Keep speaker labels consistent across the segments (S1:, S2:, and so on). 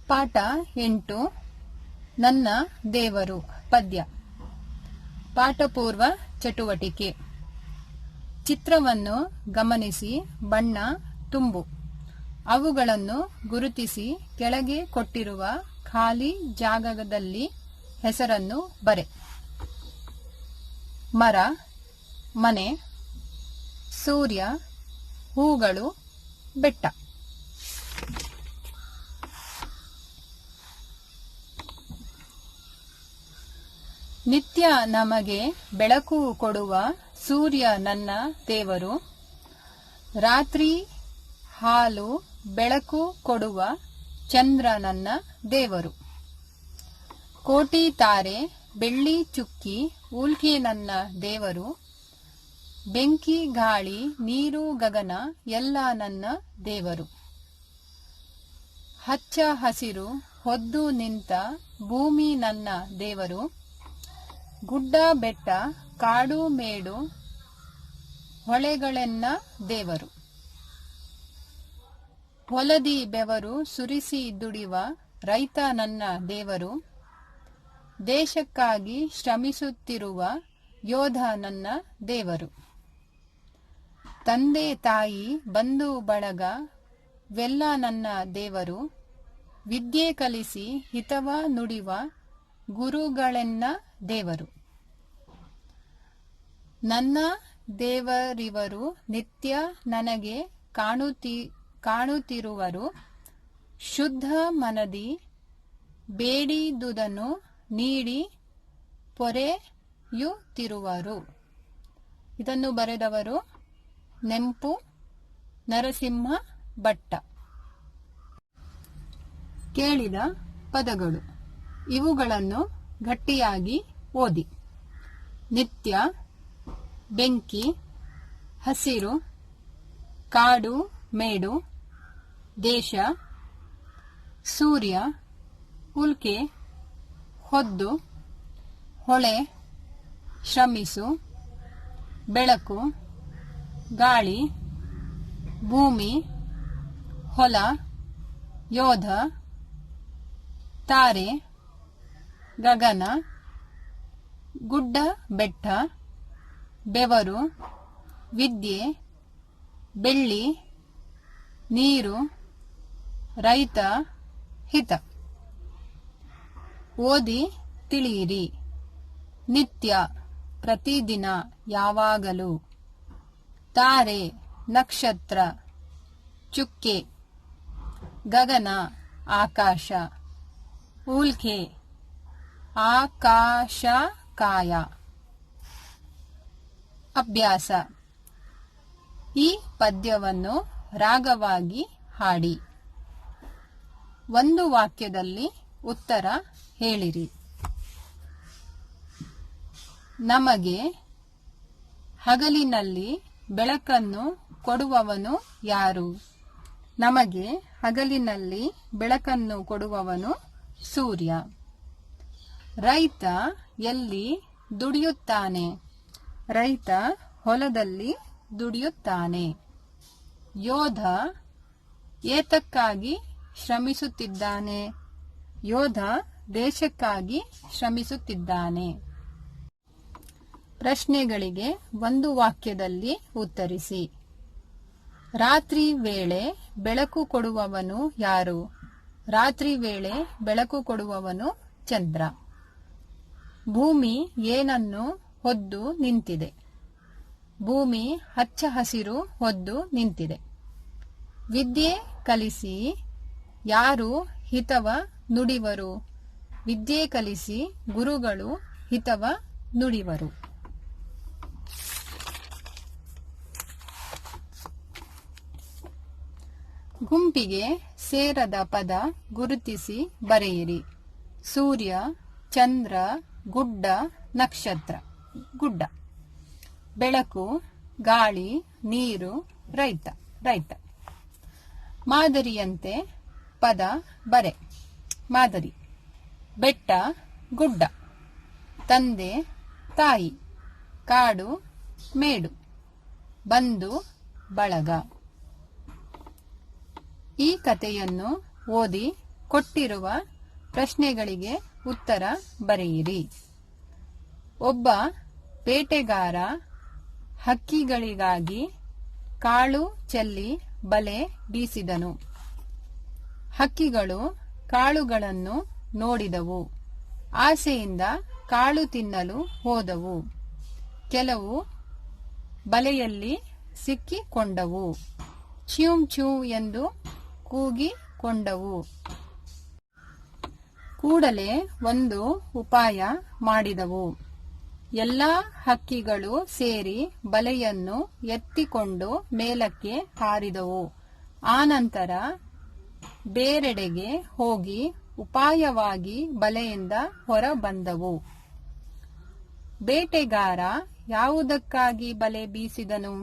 S1: ಪಾಠ 8 ನನ್ನ ದೇವರು ಪದ್ಯ. ಪಾಠಪೂರ್ವ ಚಟುವಟಿಕೆ. ಚಿತ್ರವನ್ನು ಗಮನಿಸಿ ಬಣ್ಣ ತುಂಬು. ಅವುಗಳನ್ನು ಗುರುತಿಸಿ ಕೆಳಗೆ ಕೊಟ್ಟಿರುವ ಖಾಲಿ ಜಾಗದಲ್ಲಿ ಹೆಸರನ್ನು ಬರೆ. ಮರ, ಮನೆ, ಸೂರ್ಯ, ಹೂಗಳು, ಬೆಟ್ಟ. ನಿತ್ಯ ನಮಗೆ ಬೆಳಕು ಕೊಡುವ ಸೂರ್ಯ ನನ್ನ ದೇವರು. ರಾತ್ರಿ ಹಾಲು ಬೆಳಕು ಕೊಡುವ ಚಂದ್ರ ನನ್ನ ದೇವರು. ಕೋಟಿ ತಾರೆ ಬೆಳ್ಳಿ ಚುಕ್ಕಿ ಉಲ್ಕೆ ನನ್ನ ದೇವರು. ಬೆಂಕಿ ಗಾಳಿ ನೀರು ಗಗನ ಎಲ್ಲ ನನ್ನ ದೇವರು. ಹಚ್ಚ ಹಸಿರು ಹೊದ್ದು ನಿಂತ ಭೂಮಿ ನನ್ನ ದೇವರು. ಗುಡ್ಡ ಬೆಟ್ಟ ಕಾಡು ಮೇಡು ಹೊಳೆಗಳೆನ್ನ ದೇವರು. ಹೊಲದಿ ಬೆವರು ಸುರಿಸಿ ದುಡಿವ ರೈತ ನನ್ನ ದೇವರು. ದೇಶಕ್ಕಾಗಿ ಶ್ರಮಿಸುತ್ತಿರುವ ಯೋಧ ನನ್ನ ದೇವರು. ತಂದೆ ತಾಯಿ ಬಂಧು ಬಳಗ ವೆಲ್ಲ ನನ್ನ ದೇವರು. ವಿದ್ಯೆ ಕಲಿಸಿ ಹಿತವ ನುಡಿವ ಗುರುಗಳೆನ್ನ ದೇವರು. ನನ್ನ ದೇವರಿವರು ನಿತ್ಯ ನನಗೆ ಕಾಣುತ್ತಿರುವರು. ಶುದ್ಧ ಮನದಿ ಬೇಡಿದುದನ್ನು ನೀಡಿ ಪೊರೆಯುತ್ತಿರುವರು. ಇದನ್ನು ಬರೆದವರು ನೆಂಪು ನರಸಿಂಹ ಭಟ್ಟ. ಕೇಳಿದ ಪದಗಳು ಇವುಗಳನ್ನು ಗಟ್ಟಿಯಾಗಿ ಓದಿ. ನಿತ್ಯ, ಬೆಂಕಿ, ಹಸಿರು, ಕಾಡು ಮೇಡು, ದೇಶ, ಸೂರ್ಯ, ಉಲ್ಕೆ, ಹೊದ್ದು, ಹೊಳೆ, ಶ್ರಮಿಸು, ಬೆಳಕು, ಗಾಳಿ, ಭೂಮಿ, ಹೊಲ, ಯೋಧ, ತಾರೆ, ಗಗನ, ಗುಡ್ಡ ಬೆಟ್ಟ, ಬೆವರು, ವಿದ್ಯೆ, ಬೆಳ್ಳಿ, ನೀರು, ರೈತ, ಹಿತ. ಓದಿ ತಿಳಿಯಿರಿ. ನಿತ್ಯ ಪ್ರತಿದಿನ ಯಾವಾಗಲೂ. ತಾರೆ ನಕ್ಷತ್ರ ಚುಕ್ಕೆ. ಗಗನ ಆಕಾಶ. ಉಲ್ಕೆ ಆಕಾಶಕಾಯ. ಅಭ್ಯಾಸ. ಈ ಪದ್ಯವನ್ನು ರಾಗವಾಗಿ ಹಾಡಿ. ಒಂದು ವಾಕ್ಯದಲ್ಲಿ ಉತ್ತರ ಹೇಳಿರಿ. ನಮಗೆ ಹಗಲಿನಲ್ಲಿ ಬೆಳಕನ್ನು ಕೊಡುವವನು ಯಾರು? ನಮಗೆ ಹಗಲಿನಲ್ಲಿ ಬೆಳಕನ್ನು ಕೊಡುವವನು ಸೂರ್ಯ. ರೈತ ಎಲ್ಲಿ ದುಡಿಯುತ್ತಾನೆ? ರೈತ ಹೊಲದಲ್ಲಿ ದುಡಿಯುತ್ತಾನೆ. ಯೋಧ ಏತಕ್ಕಾಗಿ ಶ್ರಮಿಸುತ್ತಿದ್ದಾನೆ? ಯೋಧ ದೇಶಕ್ಕಾಗಿ ಶ್ರಮಿಸುತ್ತಿದ್ದಾನೆ. ಪ್ರಶ್ನೆಗಳಿಗೆ ಒಂದು ವಾಕ್ಯದಲ್ಲಿ ಉತ್ತರಿಸಿ. ರಾತ್ರಿ ವೇಳೆ ಬೆಳಕು ಕೊಡುವವನು ಯಾರು? ರಾತ್ರಿ ವೇಳೆ ಬೆಳಕು ಕೊಡುವವನು ಚಂದ್ರ. ಭೂಮಿ ಏನನ್ನು ಹೊದ್ದು ನಿಂತಿದೆ? ಭೂಮಿ ಹಚ್ಚ ಹಸಿರು ಹೊದ್ದು ನಿಂತಿದೆ. ವಿದ್ಯೆ ಕಲಿಸಿ ಯಾರು ಹಿತವ ನುಡಿವರು? ವಿದ್ಯೆ ಕಲಿಸಿ ಗುರುಗಳು ಹಿತವ ನುಡಿವರು. ಗುಂಪಿಗೆ ಸೇರದ ಪದ ಗುರುತಿಸಿ ಬರೆಯಿರಿ. ಸೂರ್ಯ, ಚಂದ್ರ, ಗುಡ್ಡ, ನಕ್ಷತ್ರ. ಗುಡ್ಡ. ಬೆಳಕು, ಗಾಳಿ, ನೀರು, ರೈತ. ರೈತ. ಮಾದರಿಯಂತೆ ಪದ ಬರೆ. ಮಾದರಿ. ಬೆಟ್ಟ, ಗುಡ್ಡ. ತಂದೆ, ತಾಯಿ. ಕಾಡು, ಮೇಡು. ಬಂಧು, ಬಳಗ. ಈ ಕಥೆಯನ್ನು ಓದಿ ಕೊಟ್ಟಿರುವ ಪ್ರಶ್ನೆಗಳಿಗೆ ಉತ್ತರ ಬರೆಯಿರಿ. ಒಬ್ಬ ಬೇಟೆಗಾರ ಹಕ್ಕಿಗಳಿಗಾಗಿ ಕಾಳು ಚೆಲ್ಲಿ ಬಲೆ ಬೀಸಿದನು. ಹಕ್ಕಿಗಳು ಕಾಳುಗಳನ್ನು ನೋಡಿದವು. ಆಸೆಯಿಂದ ಕಾಳು ತಿನ್ನಲು ಹೋದವು. ಕೆಲವು ಬಲೆಯಲ್ಲಿ ಸಿಕ್ಕಿಕೊಂಡವು. ಚ್ಯೂಂ ಚ್ಯೂ ಎಂದು ಕೂಗಿಕೊಂಡವು. ಕೂಡಲೇ ಒಂದು ಉಪಾಯ ಮಾಡಿದವು. ಎಲ್ಲಾ ಹಕ್ಕಿಗಳು ಸೇರಿ ಬಲೆಯನ್ನು ಎತ್ತಿಕೊಂಡು ಮೇಲಕ್ಕೆ ಹಾರಿದವು. ಆನಂತರ ಬೇರೆಡೆಗೆ ಹೋಗಿ ಉಪಾಯವಾಗಿ ಬಲೆಯಿಂದ ಹೊರಬಂದವು. ಬೇಟೆಗಾರ ಯಾವುದಕ್ಕಾಗಿ ಬಲೆ ಬೀಸಿದನು?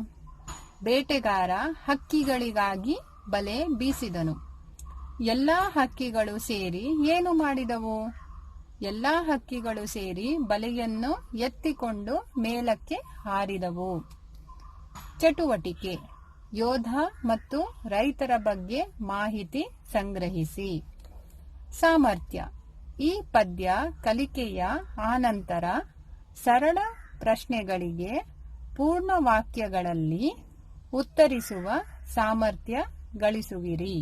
S1: ಬೇಟೆಗಾರ ಹಕ್ಕಿಗಳಿಗಾಗಿ ಬಲೆ ಬೀಸಿದನು. ಎಲ್ಲಾ ಹಕ್ಕಿಗಳು ಸೇರಿ ಏನು ಮಾಡಿದವು? ಎಲ್ಲಾ ಹಕ್ಕಿಗಳು ಸೇರಿ ಬಲೆಯನ್ನು ಎತ್ತಿಕೊಂಡು ಮೇಲಕ್ಕೆ ಹಾರಿದವು. ಚಟುವಟಿಕೆ: ಯೋಧ ಮತ್ತು ರೈತರ ಬಗ್ಗೆ ಮಾಹಿತಿ ಸಂಗ್ರಹಿಸಿ. ಸಾಮರ್ಥ್ಯ: ಈ ಪದ್ಯ ಕಲಿಕೆಯ ಆನಂತರ ಸರಳ ಪ್ರಶ್ನೆಗಳಿಗೆ ಪೂರ್ಣ ವಾಕ್ಯಗಳಲ್ಲಿ ಉತ್ತರಿಸುವ ಸಾಮರ್ಥ್ಯ ಗಳಿಸುವಿರಿ.